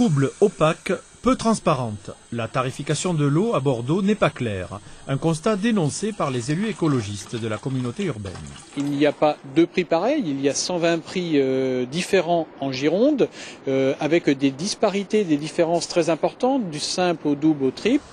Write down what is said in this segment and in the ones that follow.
Trouble, opaque, peu transparente. La tarification de l'eau à Bordeaux n'est pas claire. Un constat dénoncé par les élus écologistes de la communauté urbaine. Il n'y a pas deux prix pareils, il y a 120 prix différents en Gironde, avec des disparités, des différences très importantes, du simple au double au triple.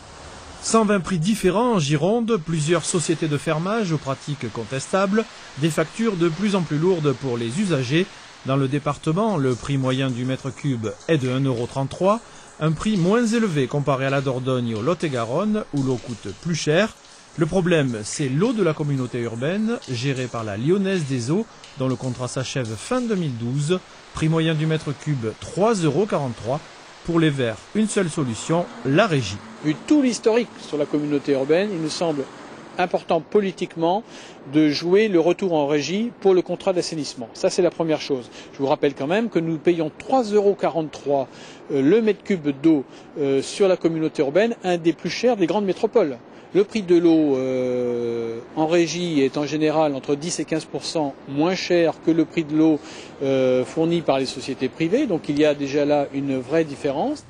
120 prix différents en Gironde, plusieurs sociétés de fermage aux pratiques contestables, des factures de plus en plus lourdes pour les usagers. Dans le département, le prix moyen du mètre cube est de 1,33 €, un prix moins élevé comparé à la Dordogne et au Lot-et-Garonne, où l'eau coûte plus cher. Le problème, c'est l'eau de la communauté urbaine, gérée par la Lyonnaise des Eaux, dont le contrat s'achève fin 2012. Prix moyen du mètre cube, 3,43 €. Pour les Verts, une seule solution, la régie. Vu tout l'historique sur la communauté urbaine, il nous semble important politiquement de jouer le retour en régie pour le contrat d'assainissement. Ça, c'est la première chose. Je vous rappelle quand même que nous payons 3,43 € le mètre cube d'eau sur la communauté urbaine, un des plus chers des grandes métropoles. Le prix de l'eau en régie est en général entre 10 et 15% moins cher que le prix de l'eau fourni par les sociétés privées. Donc il y a déjà là une vraie différence.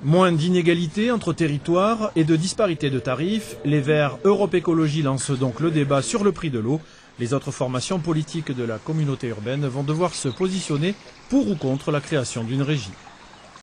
Moins d'inégalités entre territoires et de disparités de tarifs, les Verts Europe Écologie lancent donc le débat sur le prix de l'eau. Les autres formations politiques de la communauté urbaine vont devoir se positionner pour ou contre la création d'une régie.